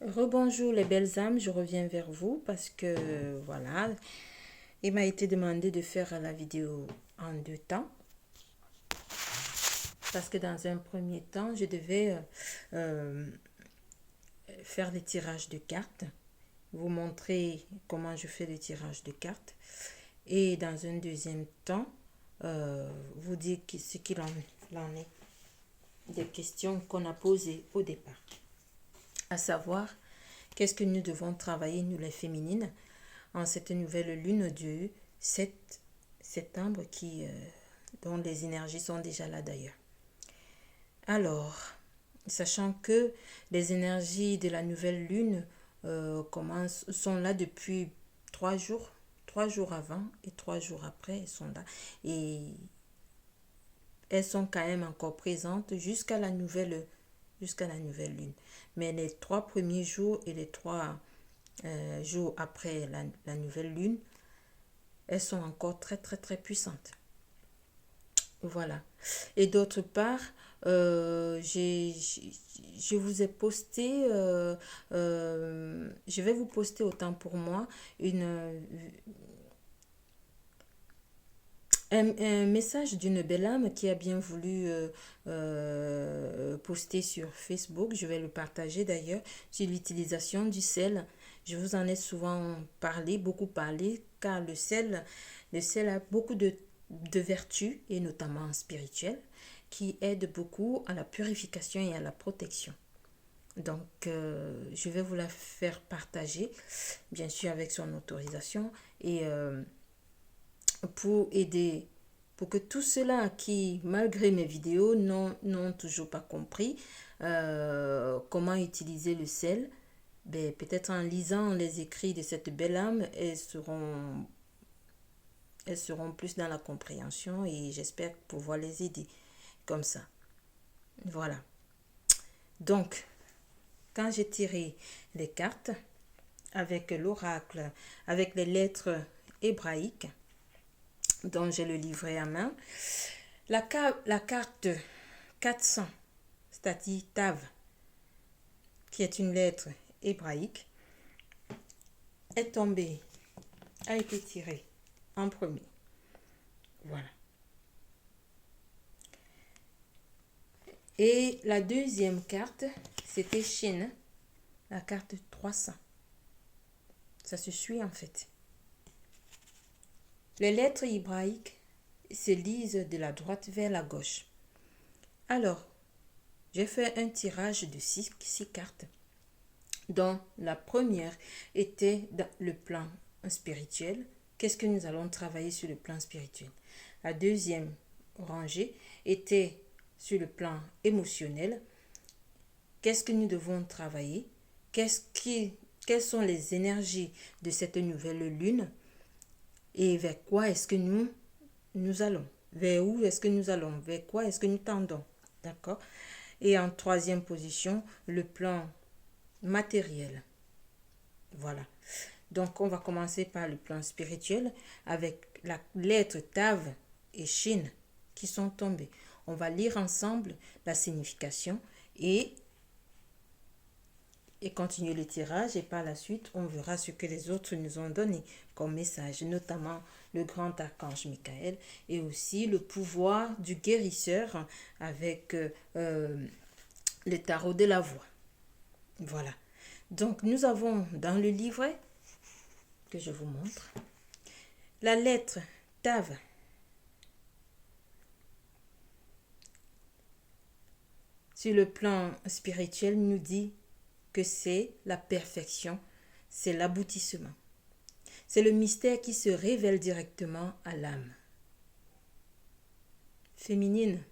Rebonjour les belles âmes, je reviens vers vous parce que voilà, il m'a été demandé de faire la vidéo en deux temps. Parce que dans un premier temps, je devais euh, faire des tirages de cartes, vous montrer comment je fais le tirage de cartes. Et dans un deuxième temps, vous dire ce qu'il en est des questions qu'on a posées au départ. À savoir, qu'est-ce que nous devons travailler, nous les féminines, en cette nouvelle lune du 7 septembre dont les énergies sont déjà là d'ailleurs. Alors, sachant que les énergies de la nouvelle lune sont là depuis 3 jours, 3 jours avant et 3 jours après, elles sont là. Et elles sont quand même encore présentes jusqu'à la nouvelle lune. Mais les 3 premiers jours et les 3 jours après la nouvelle lune, elles sont encore très très très puissantes. Voilà. Et d'autre part, je vous ai posté, je vais vous poster autant pour moi un message d'une belle âme qui a bien voulu poster sur Facebook. Je vais le partager d'ailleurs sur l'utilisation du sel. Je vous en ai souvent parlé, beaucoup parlé, car le sel a beaucoup de vertus, et notamment spirituelles, qui aident beaucoup à la purification et à la protection. Donc, je vais vous la faire partager, bien sûr avec son autorisation, et pour aider, pour que tous ceux-là qui, malgré mes vidéos, n'ont toujours pas compris comment utiliser le sel, ben, peut-être en lisant les écrits de cette belle âme, elles seront plus dans la compréhension et j'espère pouvoir les aider comme ça. Voilà. Donc, quand j'ai tiré les cartes avec l'oracle, avec les lettres hébraïques, dont j'ai le livret à main. La carte 400, c'est-à-dire Tav, qui est une lettre hébraïque, est tombée, a été tirée en premier. Voilà. Et la deuxième carte, c'était Shin, la carte 300. Ça se suit en fait. Les lettres hébraïques se lisent de la droite vers la gauche. Alors, j'ai fait un tirage de 6 cartes, dont la première était dans le plan spirituel. Qu'est-ce que nous allons travailler sur le plan spirituel? La deuxième rangée était sur le plan émotionnel. Qu'est-ce que nous devons travailler? Quelles sont les énergies de cette nouvelle lune? Et vers quoi est-ce que nous allons? Vers où est-ce que nous allons? Vers quoi est-ce que nous tendons? D'accord? Et en troisième position, le plan matériel. Voilà. Donc, on va commencer par le plan spirituel avec la lettre Tav et Shin qui sont tombées. On va lire ensemble la signification et continuer le tirage, et par la suite, on verra ce que les autres nous ont donné comme message, notamment le grand archange Michael et aussi le pouvoir du guérisseur avec le tarot de la voix. Voilà. Donc, nous avons dans le livret que je vous montre la lettre Tav. Sur le plan spirituel, nous dit que c'est la perfection, c'est l'aboutissement. C'est le mystère qui se révèle directement à l'âme féminine.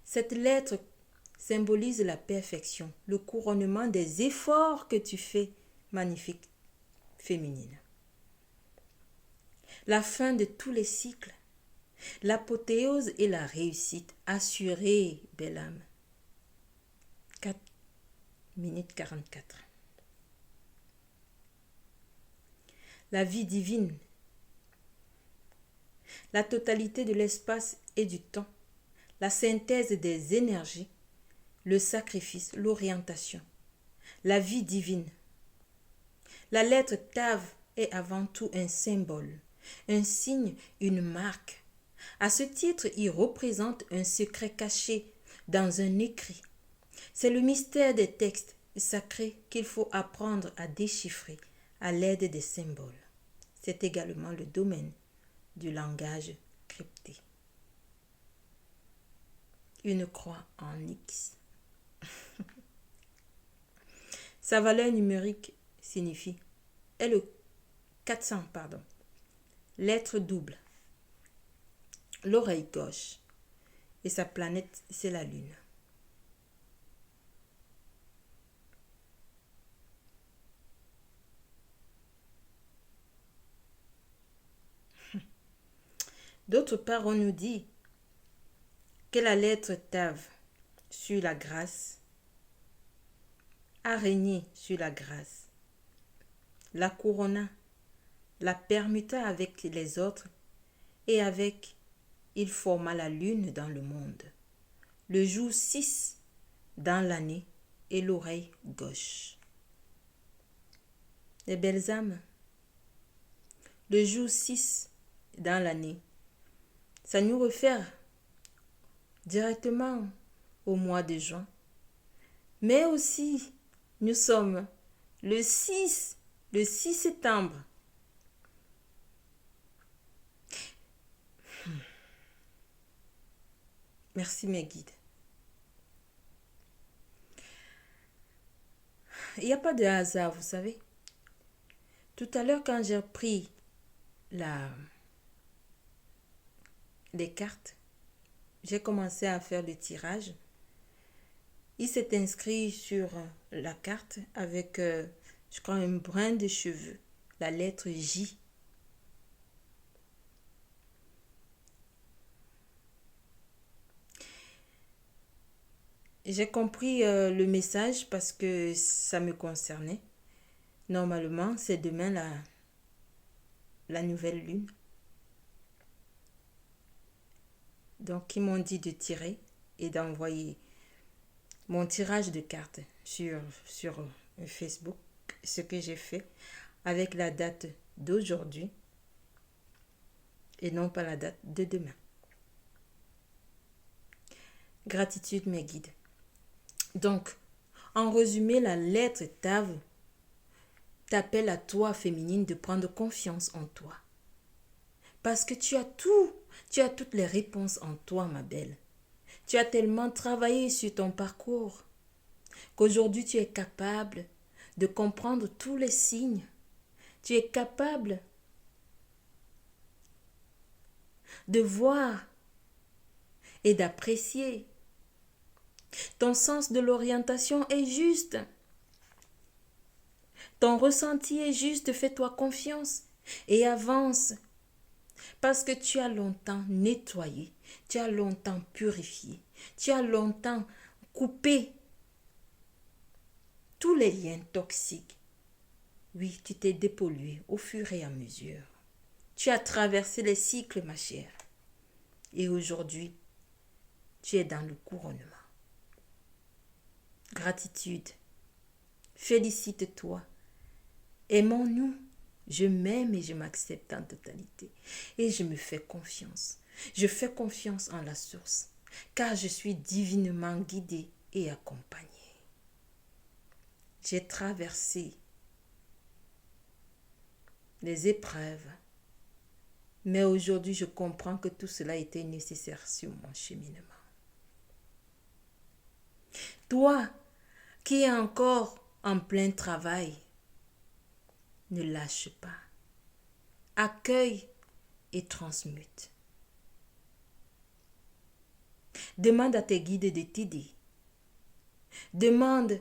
Cette lettre symbolise la perfection, le couronnement des efforts que tu fais, magnifique féminine. La fin de tous les cycles, l'apothéose et la réussite assurée, belle âme. 4 minutes 44. La vie divine, la totalité de l'espace et du temps, la synthèse des énergies, le sacrifice, l'orientation, la vie divine. La lettre Tav est avant tout un symbole, un signe, une marque. À ce titre, il représente un secret caché dans un écrit. C'est le mystère des textes sacrés qu'il faut apprendre à déchiffrer à l'aide des symboles. C'est également le domaine du langage crypté. Une croix en X. Sa valeur numérique signifie est le 400, lettre double, l'oreille gauche, et sa planète, c'est la Lune. D'autre part, on nous dit que la lettre Tav sur la grâce a régné sur la grâce, la couronna, la permuta avec les autres, et avec, il forma la lune dans le monde, le jour 6 dans l'année et l'oreille gauche. Les belles âmes, le jour 6 dans l'année, ça nous réfère directement au mois de juin, mais aussi nous sommes le 6 septembre. Merci mes guides. Il n'y a pas de hasard, vous savez. Tout à l'heure, quand j'ai pris les cartes, j'ai commencé à faire le tirage. Il s'est inscrit sur la carte avec, je crois, un brin de cheveux, la lettre J. J'ai compris le message parce que ça me concernait. Normalement, c'est demain la nouvelle lune. Donc, ils m'ont dit de tirer et d'envoyer mon tirage de cartes sur Facebook, ce que j'ai fait avec la date d'aujourd'hui et non pas la date de demain. Gratitude mes guides. Donc, en résumé, la lettre Tav t'appelle à toi, féminine, de prendre confiance en toi. Parce que tu as tout, tu as toutes les réponses en toi, ma belle. Tu as tellement travaillé sur ton parcours qu'aujourd'hui tu es capable de comprendre tous les signes. Tu es capable de voir et d'apprécier. Ton sens de l'orientation est juste. Ton ressenti est juste. Fais-toi confiance et avance. Parce que tu as longtemps nettoyé, tu as longtemps purifié, tu as longtemps coupé tous les liens toxiques. Oui, tu t'es dépollué au fur et à mesure. Tu as traversé les cycles, ma chère. Et aujourd'hui, tu es dans le couronnement. Gratitude. Félicite-toi. Aimons-nous. Je m'aime et je m'accepte en totalité. Et je me fais confiance. Je fais confiance en la source, car je suis divinement guidée et accompagnée. J'ai traversé les épreuves, mais aujourd'hui je comprends que tout cela était nécessaire sur mon cheminement. Toi qui es encore en plein travail, ne lâche pas. Accueille et transmute. Demande à tes guides de t'aider. Demande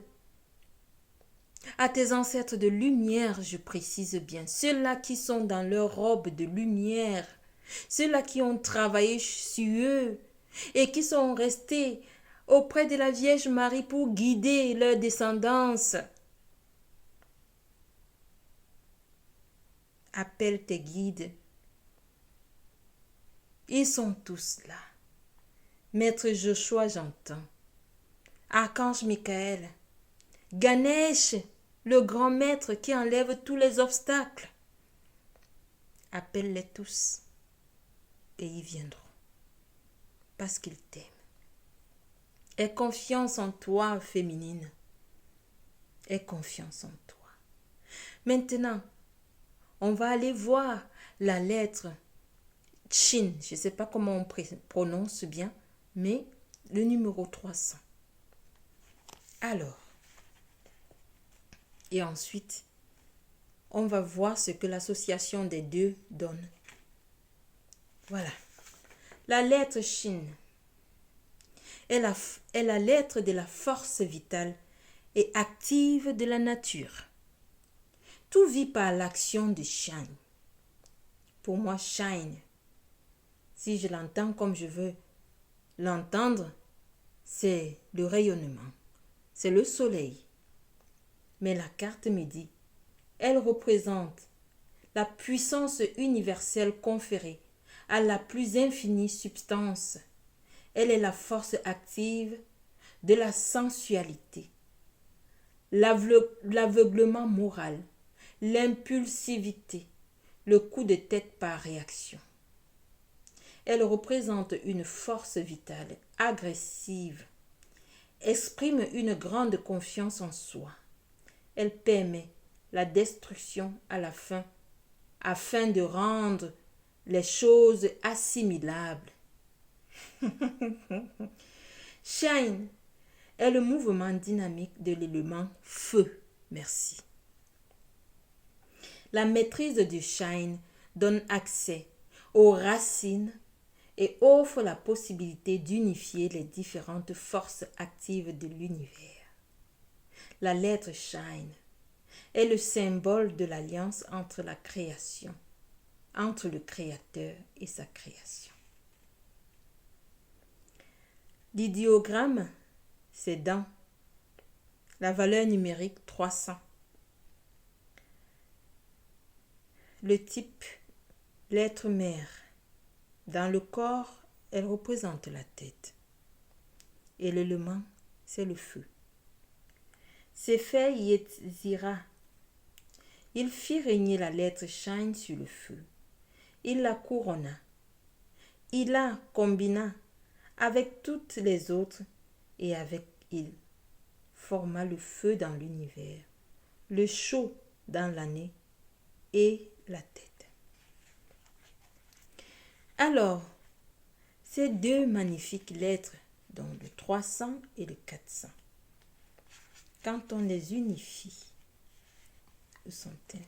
à tes ancêtres de lumière, je précise bien, ceux-là qui sont dans leur robe de lumière, ceux-là qui ont travaillé sur eux et qui sont restés auprès de la Vierge Marie pour guider leur descendance. Appelle tes guides. Ils sont tous là. Maître Joshua, j'entends. Archange Michael, Ganesh, le grand maître qui enlève tous les obstacles. Appelle-les tous et ils viendront parce qu'ils t'aiment. Aie confiance en toi, féminine. Aie confiance en toi. Maintenant, on va aller voir la lettre Shin. Je ne sais pas comment on prononce bien, mais le numéro 300. Alors, et ensuite, on va voir ce que l'association des deux donne. Voilà. La lettre Shin est la lettre de la force vitale et active de la nature. Tout vit par l'action de Shine. Pour moi, Shine, si je l'entends comme je veux l'entendre, c'est le rayonnement, c'est le soleil. Mais la carte me dit, elle représente la puissance universelle conférée à la plus infinie substance. Elle est la force active de la sensualité, l'aveuglement moral, l'impulsivité, le coup de tête par réaction. Elle représente une force vitale, agressive, exprime une grande confiance en soi. Elle permet la destruction à la fin, afin de rendre les choses assimilables. Shine est le mouvement dynamique de l'élément feu. Merci. La maîtrise du Shine donne accès aux racines et offre la possibilité d'unifier les différentes forces actives de l'univers. La lettre Shine est le symbole de l'alliance entre la création, entre le Créateur et sa création. L'idéogramme, c'est dans la valeur numérique 300. Le type, lettre mère. Dans le corps, elle représente la tête. Et l'élément, c'est le feu. Sefer Yetzira. Il fit régner la lettre Shine sur le feu. Il la couronna. Il la combina avec toutes les autres et avec il forma le feu dans l'univers, le chaud dans l'année et la tête. Alors, ces deux magnifiques lettres, dont le 300 et le 400, quand on les unifie, où sont-elles?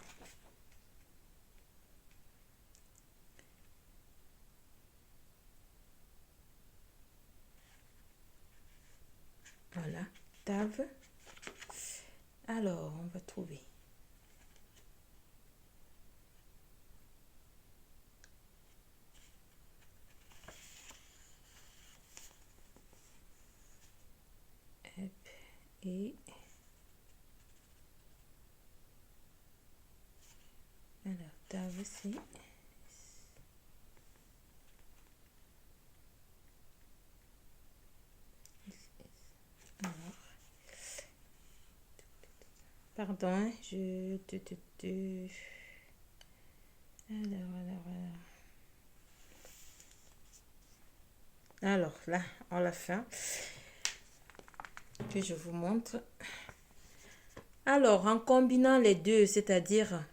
Voilà, Tav. Alors, on va trouver. Et alors, Tav, c'est pardon, hein, Alors, là, on l'a fait. Que je vous montre. Alors, en combinant les deux, c'est-à-dire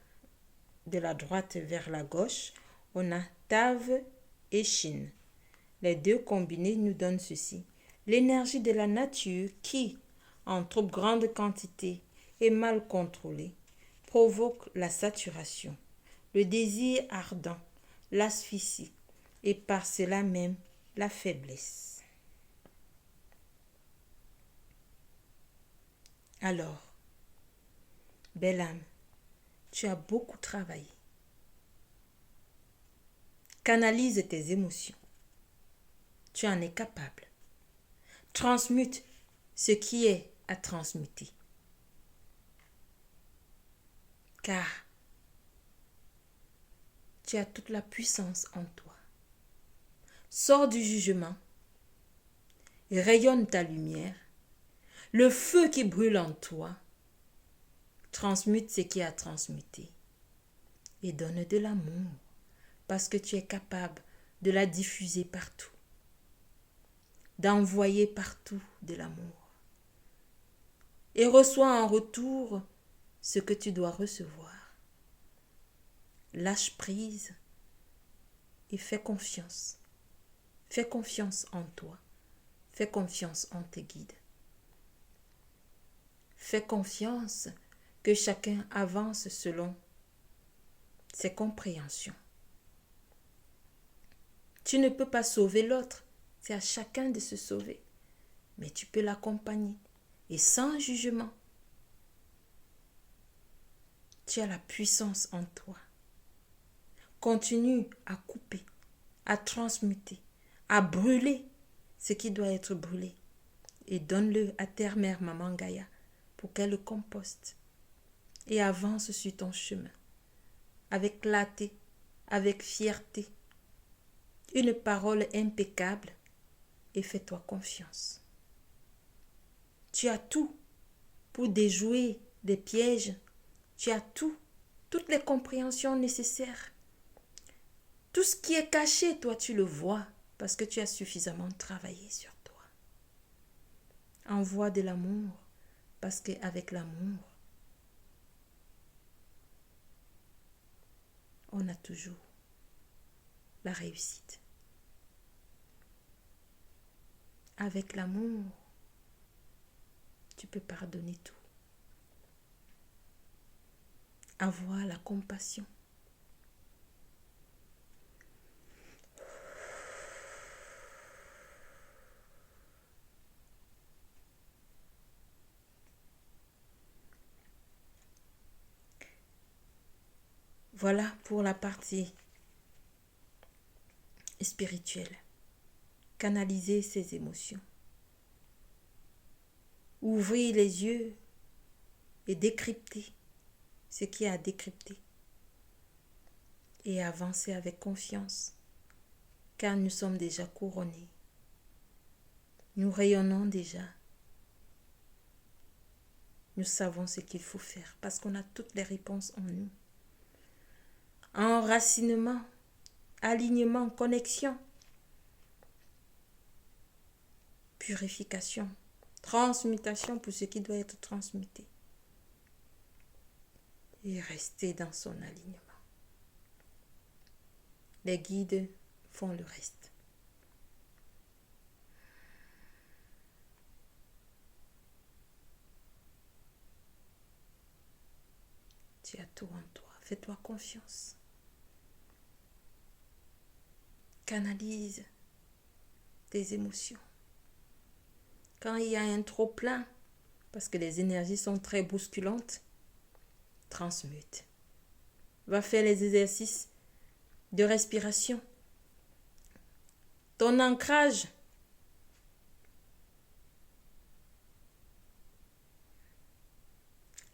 de la droite vers la gauche, on a Tav et Shin. Les deux combinés nous donnent ceci. L'énergie de la nature qui, en trop grande quantité et mal contrôlée, provoque la saturation, le désir ardent, l'asphyxie et par cela même la faiblesse. Alors, belle âme, tu as beaucoup travaillé. Canalise tes émotions. Tu en es capable. Transmute ce qui est à transmuter. Car tu as toute la puissance en toi. Sors du jugement, rayonne ta lumière, Le feu qui brûle en toi transmute ce qui a transmuté et donne de l'amour parce que tu es capable de la diffuser partout, d'envoyer partout de l'amour et reçois en retour ce que tu dois recevoir. Lâche prise et fais confiance. Fais confiance en toi. Fais confiance en tes guides. Fais confiance que chacun avance selon ses compréhensions. Tu ne peux pas sauver l'autre, c'est à chacun de se sauver. Mais tu peux l'accompagner et sans jugement. Tu as la puissance en toi. Continue à couper, à transmuter, à brûler ce qui doit être brûlé. Et donne-le à terre-mère Maman Gaïa pour qu'elle le composte. Et avance sur ton chemin. Avec clarté, avec fierté. Une parole impeccable et fais-toi confiance. Tu as tout pour déjouer des pièges. Tu as tout, toutes les compréhensions nécessaires. Tout ce qui est caché, toi, tu le vois parce que tu as suffisamment travaillé sur toi. Envoie de l'amour parce qu'avec l'amour, on a toujours la réussite. Avec l'amour, tu peux pardonner tout. Avoir la compassion. Voilà pour la partie spirituelle. Canaliser ses émotions. Ouvrir les yeux et décrypter ce qui est à décrypter. Et avancer avec confiance, car nous sommes déjà couronnés. Nous rayonnons déjà. Nous savons ce qu'il faut faire parce qu'on a toutes les réponses en nous. Enracinement, alignement, connexion, purification, transmutation pour ce qui doit être transmuté. Et rester dans son alignement. Les guides font le reste. Tu as tout en toi. Fais-toi confiance. Canalise tes émotions. Quand il y a un trop plein, parce que les énergies sont très bousculantes, transmute. Va faire les exercices de respiration. Ton ancrage.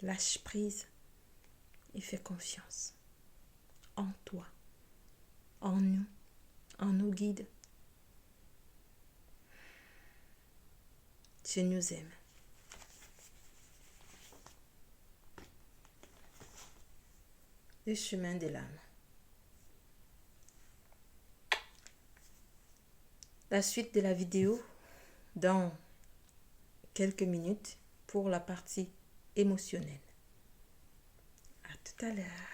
Lâche prise et fais confiance en toi, en nous, en nos guides. Je nous aime. Le chemin de l'âme. La suite de la vidéo dans quelques minutes pour la partie émotionnelle. À tout à l'heure.